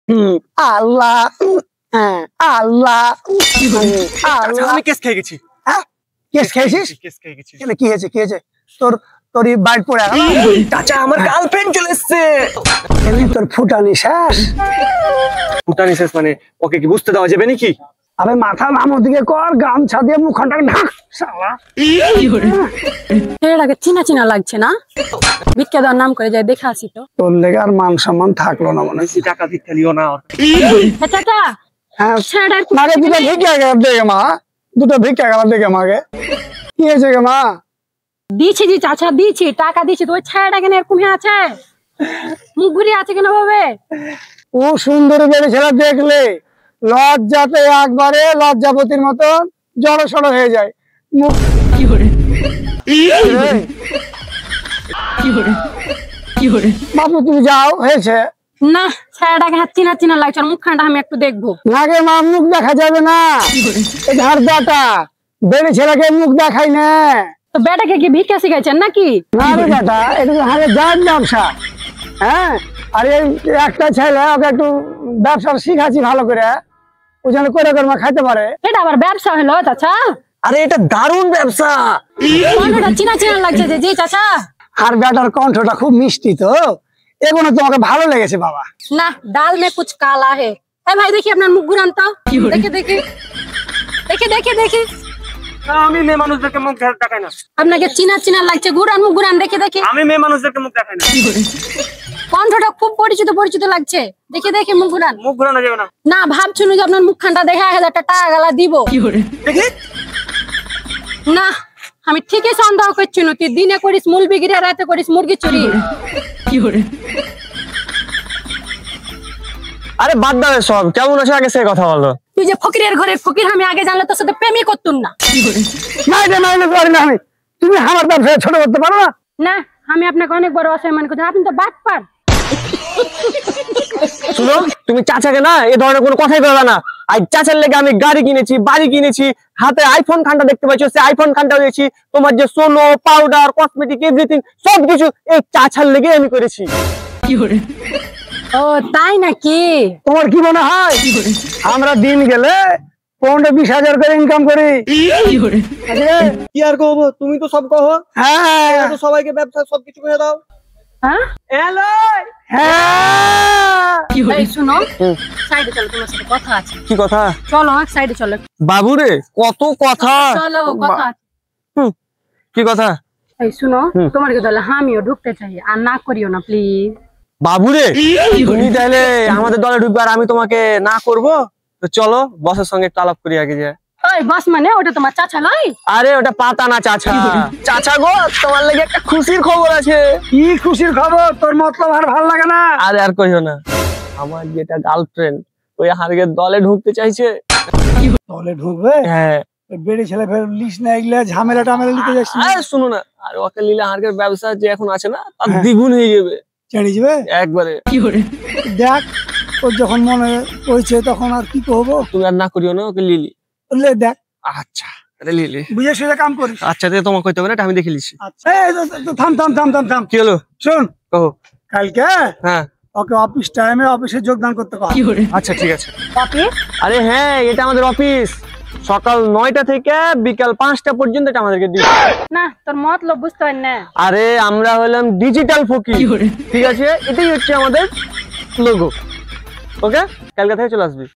আল্লাহ আল্লাহ আল্লাহ। আমি কেস খেয়ে গেছি। কেস খেয়েছিস? কেস খেয়ে গেছি। কি হয়েছে কি হয়েছে? তোর বাইট পড়ে গেল। চাচা আমার গার্লফ্রেন্ড চলে এসেছে। তোর ফুটানি শেষ? ফুটানি শেষ মানে ওকে কি বুঝতে দেওয়া যাবে নাকি? আরে মাথা নামো দিকে কর, গামছা দিয়ে মুখটা ঢাক শালা। এটাকে চিনা চিনা লাগছে না? ভিক্ষা দেওয়ার নাম করে যাই দেখে আসি তো। তোর লেগে আর মান সম্মান থাকলো না মনে হয়। টাকা ভিক্ষা লিও না। চাচা হ্যাঁ ছেড়ে মাকে দুটো ভিক্ষা গেল দেখে মা, দুটো ভিক্ষা গেল দেখে মাকে। কি হয়েছে গে মা? দিয়েছি জি চাচা, দিয়েছি টাকা দিয়েছি। তো ওই ছেলেটা কেন এরকম হয়ে আছে? মুখ ঘুরিয়ে আছে কেন ভাবে? ও সুন্দরী বেড়ে ছেলে দেখলে লজ্জাতে একবারে লজ্জাপতির মতন জড়ো সড়ো হয়ে যায়। মুখ বাবু তুমি যাও, হয়েছে না ছেলেটাকে হাত চিনা চিনা লাগছে। মুখখানটা আমি একটু দেখবো। নাকে মা মুখ দেখা যাবে না, ঝাড় দাটা বেড়ে ছেলেকে মুখ দেখাই না। তো বেটাকে কি ভিক্ষা শিখাইছেন নাকি? না রে বেটা, এটা হারে যান ব্যবসা। হ্যাঁ আর এই একটা ছেলে ওকে একটু ব্যবসা শিখাচ্ছি ভালো করে, ও যেন করে করে খাইতে পারে। এটা আবার ব্যবসা হলো চাচা? আরে এটা দারুণ ব্যবসা। কণ্ঠটা চিনা চিনা লাগছে যে জি চাচা। আর বেটার কণ্ঠটা খুব মিষ্টি, তো এগুলো তোমাকে ভালো লেগেছে বাবা। না ডাল মে কুছ কালা হে। এই ভাই দেখি আপনার মুখ ঘুরান তো। দেখে দেখি দেখি দেখি দেখি। আমি মেয়ে মানুষদেরকে মুখ দেখাই না। আপনাকে চিনা চিনা লাগছে, ঘুরান মুখ ঘুরান দেখি দেখি। আমি মেয়ে মানুষদেরকে মুখ দেখাই না। কণ্ঠটা খুব পরিচিত পরিচিত লাগছে। দেখি দেখি মুখ ঘুরান। মুখ ঘোরানো যাবে না। না ভাবছুন যে আপনার মুখখানটা দেখে 1000 টাকা গালা দিব। দেখি না আমি ঠিকই সন্দেহ করছি না। তুই দিনে করিস মূল বিক্রি, রাতে করিস মুরগি চুরি। আরে বাদ দাও সব, কেমন আছে আগে সে কথা বলো। তুই যে ফকিরের ঘরের ফকির, আমি আগে জানলে তোর সাথে প্রেমই করতুম না। আমি তুমি আমার ব্যবসা ছোট করতে পারো না? না আমি আপনাকে অনেক বড় অসম্মান করছি। আপনি তো বাটপার। শুনো তুমি চাচাকে না এই ধরনের কোনো কথাই বলবে না। আর চাচার লেগে আমি গাড়ি কিনেছি, বাড়ি কিনেছি, হাতে আইফোন খানটা দেখতে পাচ্ছ, সেই আইফোন খানটা দিয়েছি। তোমার যে সোনো পাউডার কসমেটিক এভরিথিং সবকিছু এই চাচার লেগে আমি করেছি। ও তাই নাকি? তোমার কি মনে হয় আমরা দিন গেলে 15-20 হাজার করে ইনকাম করি? কি আর কহবো, তুমি তো সব কহো। হ্যাঁ তো সবাইকে ব্যবসা সবকিছু করে দাও। হ্যাঁ হ্যালো হ্যাঁ এই শুনো, সাইডে চলো, তোমার সাথে কথা আছে। কি কথা? চলো সাইডে চলো। বাবুরে কত কথা। চলো কথা আছে। কি কথা? এই শুনো, তোমার কি তাহলে আমিও ঢুকতে চাই, আর না করিও না প্লিজ। বাবুরে তুমি তাহলে আমাদের দলে ঢুকবে আর আমি তোমাকে না করব? তো চলো বসের সঙ্গে একটু আলাপ করি আগে যায়। ওই বস মানে ওটা তোমার চাচা নয়? আরে ওটা পাতা না চাচা। চাচা গো তোমার লাগে একটা খুশির খবর আছে। কি খুশির খবর? তোর মতলব আর ভালো লাগে না। আরে আর কইও না, আমার যেটা গার্লফ্রেন্ড ওই হারগের দলে ঢুকতে চাইছে। দলে ঢুকবে? হ্যাঁ বেড়ে ছেলে ফের লিস না, এগুলা ঝামেলা টামেলা নিতে যাচ্ছি। আরে শুনো না, আর ওকে লিলে হারগের ব্যবসা যে এখন আছে না তার দ্বিগুণ হয়ে যাবে। ছেড়ে যাবে একবারে। দেখ ওর যখন মনে হয়েছে তখন আর কি করবো। তুমি আর না করিও না, ওকে লিলি। দেখ আচ্ছা লিলি বুঝে সুঝে কাম করিস। আচ্ছা তোমার কইতে হবে না, এটা আমি দেখে লিছি। আচ্ছা থাম থাম থাম থাম থাম। কি হলো? শোন কহো। কালকে হ্যাঁ ওকে অফিস টাইমে অফিসে যোগদান করতে কর। আচ্ছা ঠিক আছে। অফিস? আরে হ্যাঁ এটা আমাদের অফিস, সকাল 9টা থেকে বিকাল 5টা পর্যন্ত এটা আমাদেরকে দিই। না তোর মতলব বুঝতে পারি না। আরে আমরা হলাম ডিজিটাল ফকির, ঠিক আছে? এটাই হচ্ছে আমাদের লোগো। ওকে কালকে থেকে চলে আসবি।